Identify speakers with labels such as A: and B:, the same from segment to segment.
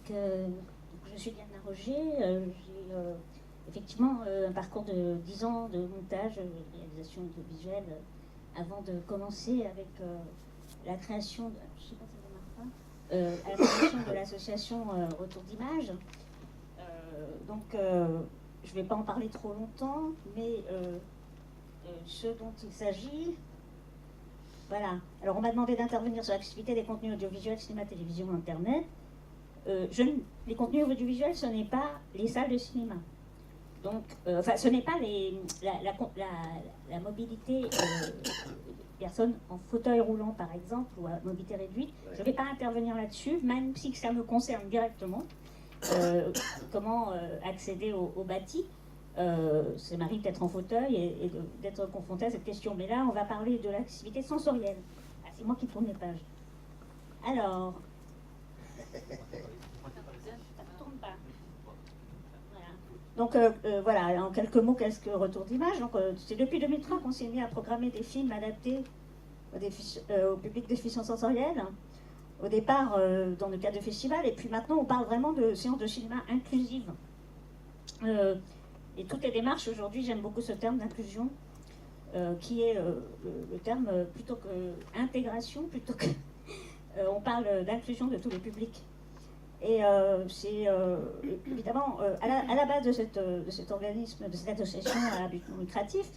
A: Je suis Diana Roger, j'ai effectivement un parcours de 10 ans de montage et réalisation audiovisuelle avant de commencer avec la création, je sais pas si ça marche pas, à la création de l'association Retour d'Images. Je ne vais pas en parler trop longtemps, mais ce dont il s'agit, voilà. Alors on m'a demandé d'intervenir sur l'accessibilité des contenus audiovisuels, cinéma, télévision, internet. Les contenus audiovisuels, ce n'est pas les salles de cinéma. Donc, ce n'est pas la mobilité des personnes en fauteuil roulant, par exemple, ou à mobilité réduite. Je ne vais pas intervenir là-dessus, même si ça me concerne directement. Comment accéder au bâti. Ça m'arrive d'être en fauteuil et d'être confronté à cette question. Mais là, on va parler de l'accessibilité sensorielle. Ah, c'est moi qui tourne les pages. Alors... Ça ne tourne pas. Donc voilà, en quelques mots, qu'est-ce que Retour d'Images? C'est depuis 2003 qu'on s'est mis à programmer des films adaptés au public déficient sensoriel. Au départ, dans le cadre de festivals, et puis maintenant, on parle vraiment de séances de cinéma inclusives. Et toutes les démarches, aujourd'hui, j'aime beaucoup ce terme d'inclusion, qui est le terme plutôt que intégration, plutôt que... on parle d'inclusion de tous les publics. Et c'est évidemment, à la base de cet organisme, de cette association à but non lucratif,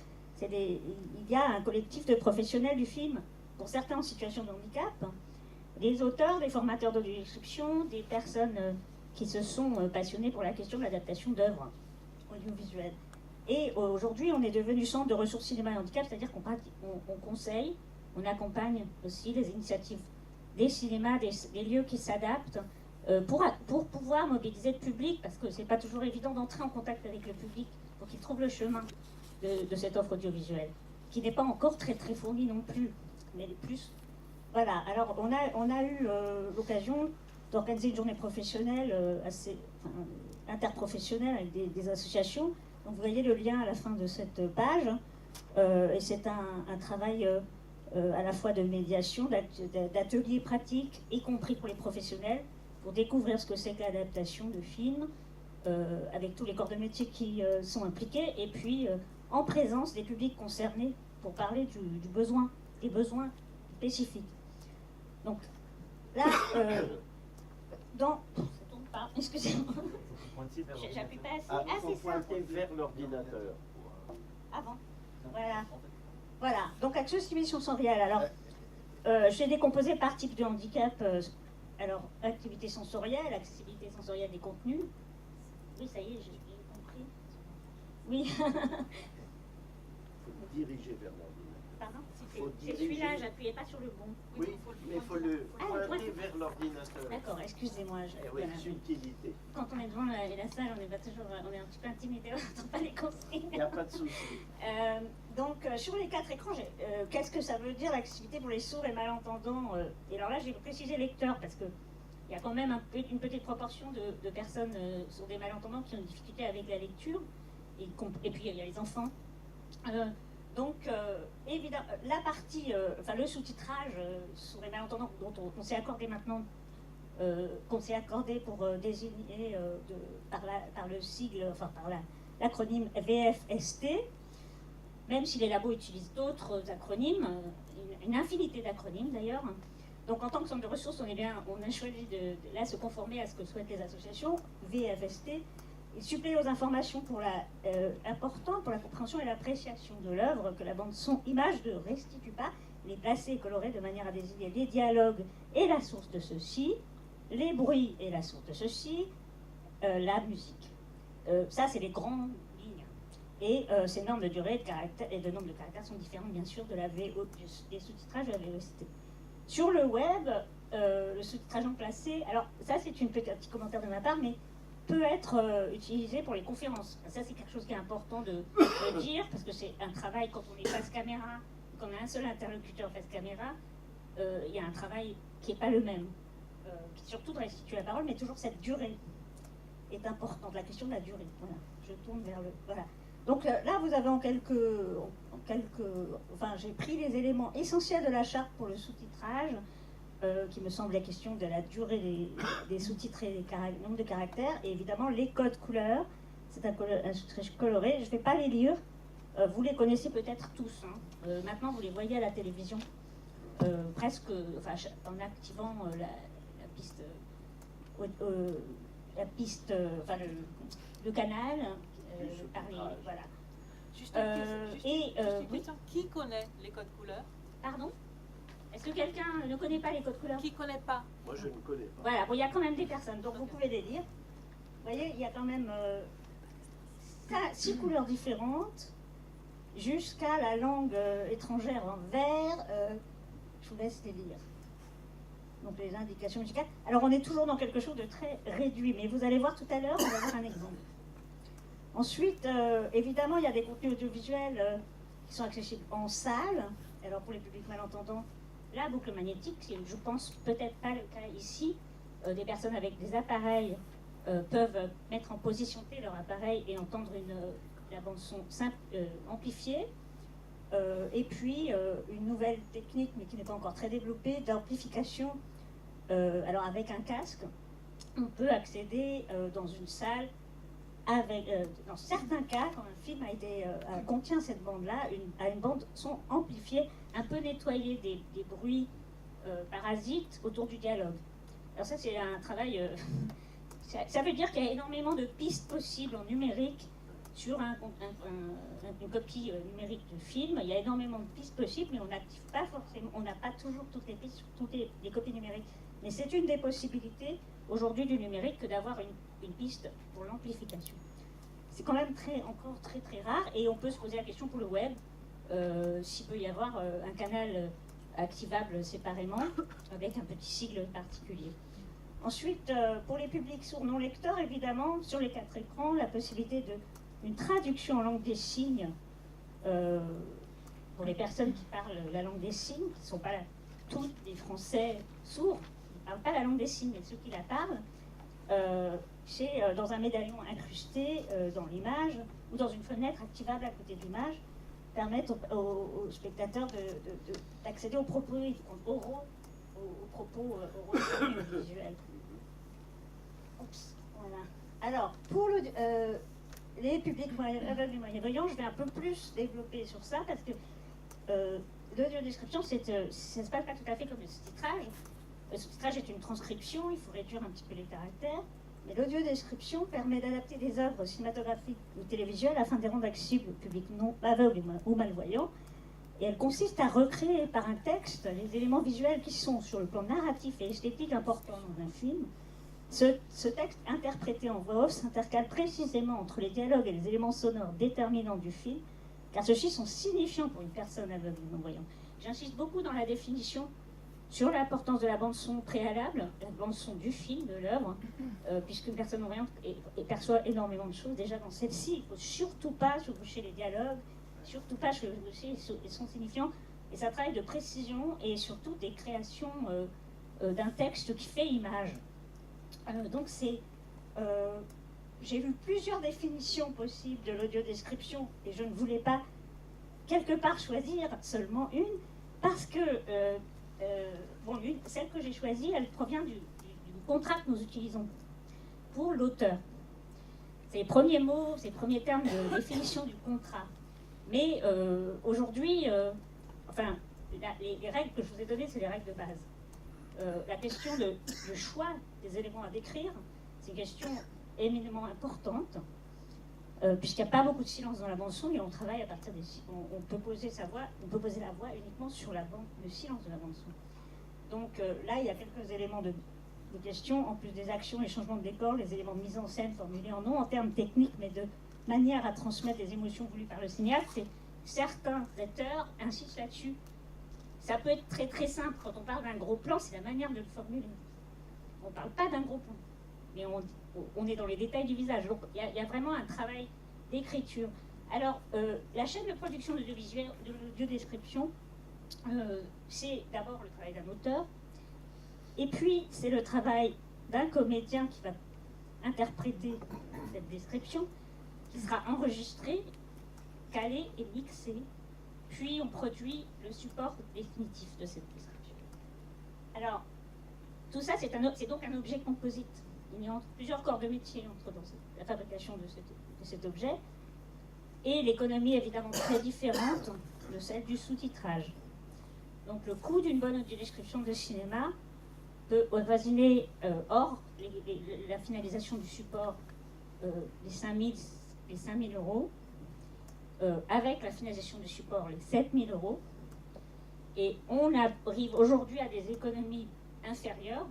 A: il y a un collectif de professionnels du film, pour certains en situation de handicap, des auteurs, des formateurs d'audio-description, des personnes qui se sont passionnées pour la question de l'adaptation d'œuvres audiovisuelles. Et aujourd'hui, on est devenu centre de ressources cinéma et handicap, c'est-à-dire qu'on conseille, on accompagne aussi les initiatives des cinémas, des lieux qui s'adaptent, pour pouvoir mobiliser le public, parce que c'est pas toujours évident d'entrer en contact avec le public pour qu'il trouve le chemin de cette offre audiovisuelle, qui n'est pas encore très très fournie non plus, mais plus... Voilà, alors on a eu l'occasion d'organiser une journée professionnelle interprofessionnelle avec des associations. Donc vous voyez le lien à la fin de cette page, et c'est un travail à la fois de médiation, d'ateliers pratiques, y compris pour les professionnels, pour découvrir ce que c'est que l'adaptation de films, avec tous les corps de métier qui sont impliqués, et puis en présence des publics concernés pour parler du besoin, des besoins spécifiques. Donc là, ça tourne pas, excusez-moi. J'appuie pas assez.
B: Ah, il faut pointer vers l'ordinateur.
A: Ah bon, voilà. Voilà, donc accessibilité sensorielle. Alors, j'ai décomposé par type de handicap. Alors, activité sensorielle, accessibilité sensorielle des contenus. Oui, ça y est, j'ai compris. Oui.
B: Il faut diriger vers l'ordinateur.
A: Pardon? C'est celui-là, j'appuyais pas sur le bon.
B: Oui, mais il faut le pointer vers l'ordinateur.
A: D'accord, excusez-moi.
B: Oui, subtilité.
A: Quand on est devant la salle, on est un petit peu intimidé, on n'entend pas les consignes.
B: Il n'y a pas de souci.
A: Donc, sur les 4 écrans, qu'est-ce que ça veut dire l'accessibilité pour les sourds et malentendants? Et alors là, j'ai précisé lecteurs, parce qu'il y a quand même une petite proportion de personnes sourdes et malentendants qui ont des difficultés avec la lecture. Et puis, il y a les enfants. Donc, évidemment, la partie, le sous-titrage sur les malentendants dont on s'est accordé maintenant, qu'on s'est accordé pour désigner par le sigle, par l'acronyme VFST, même si les labos utilisent d'autres acronymes, une infinité d'acronymes d'ailleurs. Donc, en tant que centre de ressources, on a choisi de se conformer à ce que souhaitent les associations, VFST, et suppléer aux informations importantes pour la compréhension et l'appréciation de l'œuvre que la bande-son image ne restitue pas, les placer et colorer de manière à désigner les dialogues et la source de ceux-ci, les bruits et la source de ceux-ci, la musique. Ça, c'est les grandes lignes. Et ces normes de durée de caractère, et de nombre de caractères sont différentes, bien sûr, de la VO, des sous-titrages de la VOST. Sur le web, le sous-titrage en placé, alors ça, c'est un petit commentaire de ma part, mais peut être utilisé pour les conférences. Ça, c'est quelque chose qui est important de dire, parce que c'est un travail, quand on est face caméra, quand on a un seul interlocuteur face caméra, il y a un travail qui n'est pas le même, qui surtout doit restituer la parole, mais toujours cette durée est importante, la question de la durée. Voilà, je tourne vers le... Voilà. Donc là, vous avez j'ai pris les éléments essentiels de la charte pour le sous-titrage, qui me semble la question de la durée des sous-titres et des nombre de caractères, et évidemment les codes couleurs. C'est un sous-titre coloré, je ne vais pas les lire, vous les connaissez peut-être tous, hein. Maintenant vous les voyez à la télévision, presque, enfin, en activant enfin le canal, voilà.
C: Juste une
A: oui.
C: question. Qui connaît les codes couleurs?
A: Pardon? Est-ce que quelqu'un ne connaît pas les codes couleurs?
C: Qui ne connaît pas?
B: Moi, je ne connais pas.
A: Voilà, bon, il y a quand même des personnes, donc vous pouvez les lire. Vous voyez, il y a quand même 6 couleurs différentes, jusqu'à la langue étrangère en vert. Je vous laisse les lire. Donc les indications musicales. Alors on est toujours dans quelque chose de très réduit, mais vous allez voir tout à l'heure, on va voir un exemple. Ensuite, évidemment, il y a des contenus audiovisuels qui sont accessibles en salle. Alors pour les publics malentendants, la boucle magnétique, je pense peut-être pas le cas ici. Des personnes avec des appareils peuvent mettre en position T leur appareil et entendre la bande son amplifiée. Et puis une nouvelle technique, mais qui n'est pas encore très développée, d'amplification. Alors avec un casque, on peut accéder dans une salle avec, dans certains cas, quand un film contient cette bande-là, à une bande son amplifiée, un peu nettoyée des bruits parasites autour du dialogue. Alors ça, c'est un travail... ça veut dire qu'il y a énormément de pistes possibles en numérique sur une copie numérique du film. Il y a énormément de pistes possibles, mais on n'active pas forcément, on n'a pas toujours toutes les pistes sur toutes les copies numériques. Mais c'est une des possibilités aujourd'hui du numérique que d'avoir une piste pour l'amplification. C'est quand même encore très très rare, et on peut se poser la question pour le web, s'il peut y avoir un canal activable séparément, avec un petit sigle particulier. Ensuite, pour les publics sourds non lecteurs, évidemment, sur les 4 écrans, la possibilité d'une traduction en langue des signes pour les personnes qui parlent la langue des signes, qui ne sont pas tous des Français sourds, qui ne parlent pas la langue des signes, mais ceux qui la parlent, dans un médaillon incrusté dans l'image ou dans une fenêtre activable à côté de l'image, permettent aux spectateurs d'accéder aux propos oraux, aux propos oraux visuels. Oups, voilà. Alors, pour les publics aveugles et moyen-voyants, je vais un peu plus développer sur ça, parce que l'audiodescription, ça ne se passe pas tout à fait comme le sous-titrage. Le sous-titrage est une transcription, il faut réduire un petit peu les caractères. Mais l'audiodescription permet d'adapter des œuvres cinématographiques ou télévisuelles afin de les rendre accessibles au public non aveugle ou malvoyant. Et elle consiste à recréer par un texte les éléments visuels qui sont, sur le plan narratif et esthétique, importants dans un film. Ce texte, interprété en voix off, s'intercale précisément entre les dialogues et les éléments sonores déterminants du film, car ceux-ci sont signifiants pour une personne aveugle ou non-voyante. J'insiste beaucoup dans la définition sur l'importance de la bande-son préalable, la bande-son du film, de l'œuvre, puisqu'une personne non-voyante perçoit énormément de choses. Déjà dans celle-ci, il ne faut surtout pas chevaucher les dialogues, surtout pas chevaucher les sons signifiants, et ça travaille de précision et surtout des créations d'un texte qui fait image. Donc j'ai vu plusieurs définitions possibles de l'audiodescription, et je ne voulais pas quelque part choisir seulement une, parce que celle que j'ai choisie, elle provient du contrat que nous utilisons pour l'auteur. C'est les premiers mots, c'est les premiers termes de définition du contrat. Mais aujourd'hui, les règles que je vous ai données, c'est les règles de base. La question du choix des éléments à décrire, c'est une question éminemment importante, puisqu'il n'y a pas beaucoup de silence dans la bande-son, et on travaille à partir des... On peut poser la voix uniquement sur le silence de la bande-son. Donc là, il y a quelques éléments de question, en plus des actions, les changements de décor, les éléments de mise en scène formulés non en termes techniques, mais de manière à transmettre les émotions voulues par le cinéaste. Certains auteurs insistent là-dessus. Ça peut être très très simple. Quand on parle d'un gros plan, c'est la manière de le formuler. On ne parle pas d'un gros plan, mais on est dans les détails du visage. Donc il y a vraiment un travail d'écriture. Alors, la chaîne de production de l'audiodescription, c'est d'abord le travail d'un auteur, et puis c'est le travail d'un comédien qui va interpréter cette description, qui sera enregistré, calé et mixé, puis on produit le support définitif de cette description. Alors, tout ça, c'est donc un objet composite. Il y a plusieurs corps de métier entre dans la fabrication de cet objet. Et l'économie est évidemment très différente de celle du sous-titrage. Donc le coût d'une bonne audiodescription de cinéma peut avoisiner, hors la finalisation du support, les 5 000 euros, avec la finalisation du support, les 7 000 euros. Et on arrive aujourd'hui à des économies inférieures,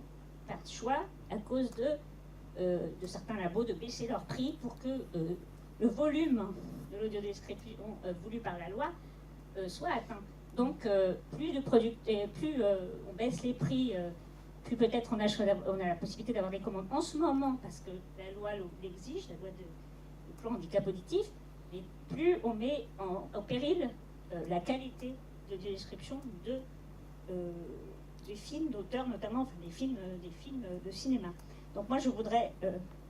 A: par choix, à cause de certains labos de baisser leur prix pour que le volume de l'audiodescription voulu par la loi soit atteint. Donc plus on baisse les prix, plus peut-être on a la possibilité d'avoir des commandes en ce moment, parce que la loi l'exige, la loi du plan handicap auditif, et plus on met en péril la qualité de description des films d'auteurs, notamment enfin, des films de cinéma. Donc moi je voudrais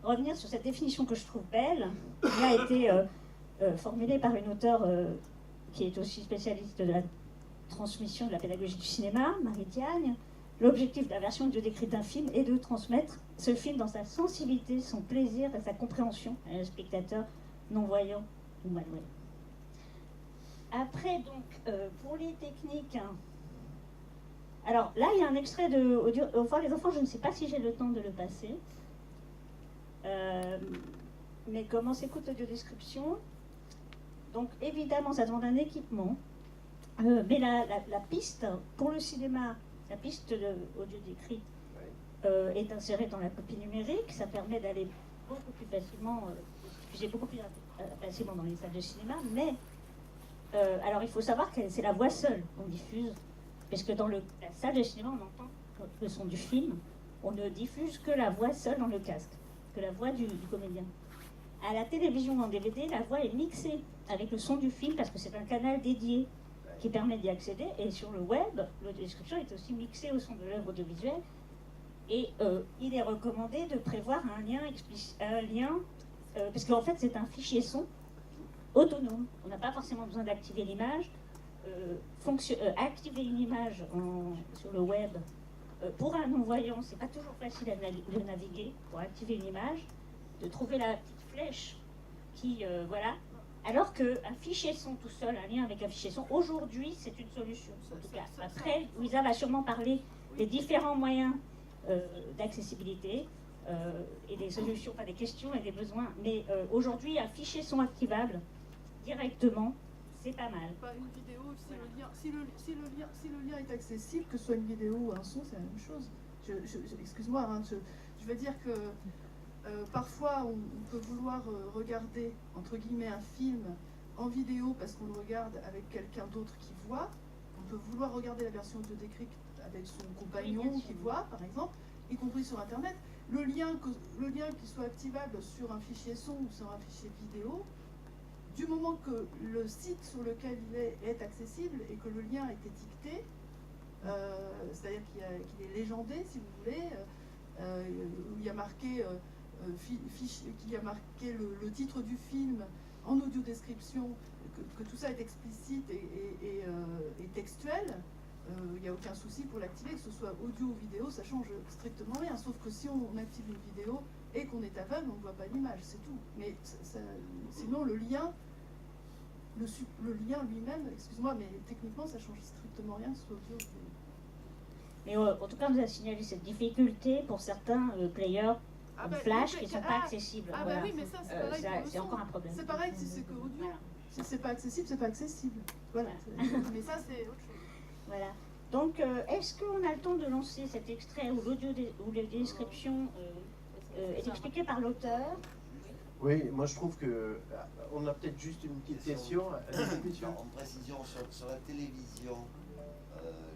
A: revenir sur cette définition que je trouve belle, qui a été formulée par une auteure qui est aussi spécialiste de la transmission de la pédagogie du cinéma, Marie Diagne. L'objectif de la version audio-décrite d'un film est de transmettre ce film dans sa sensibilité, son plaisir et sa compréhension à un spectateur non-voyant ou malvoyant. Après, donc, pour les techniques... Alors, là, il y a un extrait de audio... Au revoir les enfants, je ne sais pas si j'ai le temps de le passer. Mais comment s'écoute l'audiodescription? Donc, évidemment, ça demande un équipement. Mais la piste, pour le cinéma, la piste audio décrite est insérée dans la copie numérique. Ça permet d'aller beaucoup plus facilement, diffuser beaucoup plus facilement dans les salles de cinéma. Mais, alors il faut savoir que c'est la voix seule qu'on diffuse, puisque dans la salle de cinéma, on entend le son du film. On ne diffuse que la voix seule dans le casque, que la voix du comédien. À la télévision ou en DVD, la voix est mixée avec le son du film, parce que c'est un canal dédié qui permet d'y accéder, et sur le web, l'audiodescription est aussi mixée au son de l'œuvre audiovisuelle, et il est recommandé de prévoir un lien, parce qu'en fait c'est un fichier son autonome, on n'a pas forcément besoin d'activer l'image. Activer une image sur le web, pour un non-voyant, c'est pas toujours facile de naviguer, pour activer une image, de trouver la petite flèche qui, voilà. Alors qu'un fichier son tout seul, un lien avec un fichier son, aujourd'hui, c'est une solution. En tout cas, après, Louisa va sûrement parler des différents moyens d'accessibilité et des solutions, pas des questions et des besoins. Mais aujourd'hui, un fichier son activable directement, c'est pas mal.
D: Pas une vidéo, si le lien est accessible, que ce soit une vidéo ou un son, c'est la même chose. Excuse-moi, hein, je vais dire que parfois, on peut vouloir regarder, entre guillemets, un film en vidéo parce qu'on le regarde avec quelqu'un d'autre qui voit. On peut vouloir regarder la version audio-décrite avec son compagnon qui voit, par exemple, y compris sur Internet. Le lien qui soit activable sur un fichier son ou sur un fichier vidéo, du moment que le site sur lequel il est accessible et que le lien est étiqueté, c'est-à-dire qu'il est légendé, si vous voulez, où il y a marqué... qu'il y a marqué le titre du film en audio-description, que tout ça est explicite et textuel, il n'y a aucun souci pour l'activer, que ce soit audio ou vidéo, ça change strictement rien, sauf que si on active une vidéo et qu'on est aveugle, on ne voit pas l'image, c'est tout. Mais sinon, le lien lui-même, excuse-moi, mais techniquement, ça change strictement rien, que ce soit audio ou vidéo.
A: Mais en tout cas, on nous a signalé cette difficulté pour certains players Flash qui ne sont pas accessibles.
D: Ah,
A: voilà.
D: bah oui, mais ça, c'est pareil.
A: C'est encore un problème.
D: C'est pareil si c'est que audio.
A: Voilà.
D: Si c'est pas accessible, c'est pas accessible. Voilà. Mais ça, c'est autre chose.
A: Voilà. Donc, est-ce qu'on a le temps de lancer cet extrait où l'audio ou la description est expliquée par l'auteur?
B: Oui, moi je trouve que on a peut-être juste une petite question.
E: En précision, sur la télévision,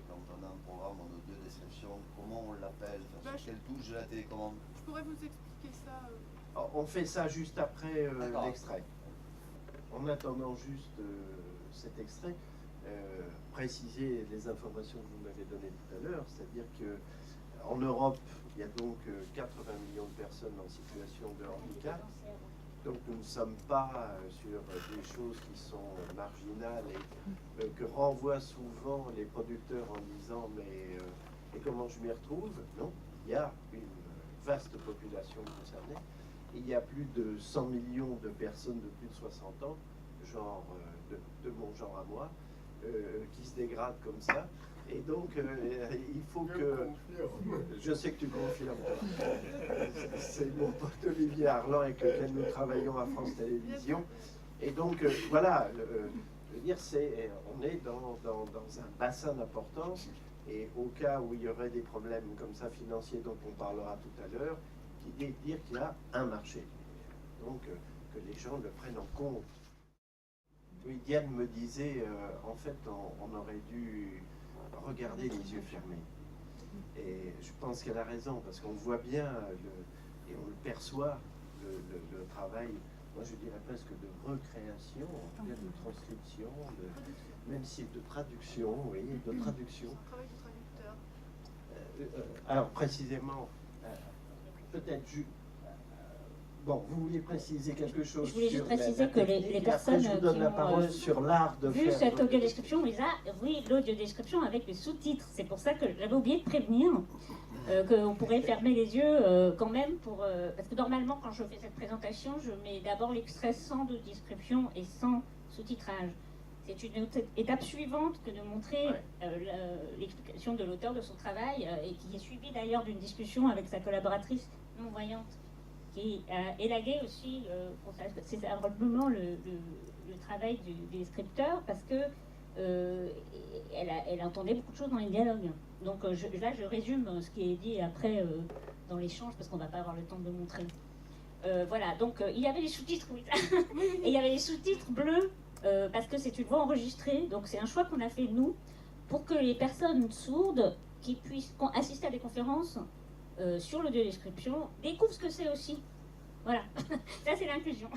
E: quand on a un programme en audio-description, comment on l'appelle, sur quelle touche de la télécommande?
D: Je pourrais vous expliquer ça.
B: On fait ça juste après
E: D'accord.
B: l'extrait. En attendant juste cet extrait, préciser les informations que vous m'avez données tout à l'heure, c'est-à-dire qu'en Europe, il y a donc 80 millions de personnes en situation de handicap. Donc nous ne sommes pas sur des choses qui sont marginales et que renvoient souvent les producteurs en disant mais et comment je m'y retrouve? Non. il y a une vaste population concernée. Il y a plus de 100 millions de personnes de plus de 60 ans, genre de mon genre à moi, qui se dégradent comme ça. Et donc, il faut que... Je sais que tu confirmes. C'est mon pote Olivier Arlan avec lequel nous travaillons à France Télévisions. Et donc, voilà, je veux dire, on est dans un bassin d'importance. Et au cas où il y aurait des problèmes comme ça financiers dont on parlera tout à l'heure, dire qu'il y a un marché. Donc, que les gens le prennent en compte. Oui, Diane me disait, en fait, on aurait dû regarder les yeux fermés. Et je pense qu'elle a raison, parce qu'on voit bien, et on le perçoit, le travail, moi je dirais presque de recréation, en tout cas de transcription, même si de traduction, oui, de traduction.
D: Le travail du traducteur.
B: Alors précisément, peut-être... Bon, vous vouliez préciser quelque chose?
A: Je voulais juste préciser que les personnes
B: qui ont
A: sur
B: l'art de
A: vu
B: faire
A: cette audio-description, oui, l'audio-description avec les sous-titres. C'est pour ça que j'avais oublié de prévenir qu'on pourrait fermer les yeux quand même, parce que normalement, quand je fais cette présentation, je mets d'abord l'extrait sans audio-description et sans sous-titrage. C'est une étape suivante que de montrer l'explication de l'auteur de son travail, et qui est suivie d'ailleurs d'une discussion avec sa collaboratrice non-voyante, qui a élagué aussi, c'est probablement le travail du descripteur, parce que elle entendait beaucoup de choses dans les dialogues. Donc là, je résume ce qui est dit après dans l'échange, parce qu'on ne va pas avoir le temps de le montrer. Voilà, donc il y avait les sous-titres, oui. Et il y avait les sous-titres bleus, parce que c'est une voix enregistrée, donc c'est un choix qu'on a fait nous, pour que les personnes sourdes qui puissent assister à des conférences sur l'audio-description découvrent ce que c'est aussi. Voilà, ça c'est l'inclusion.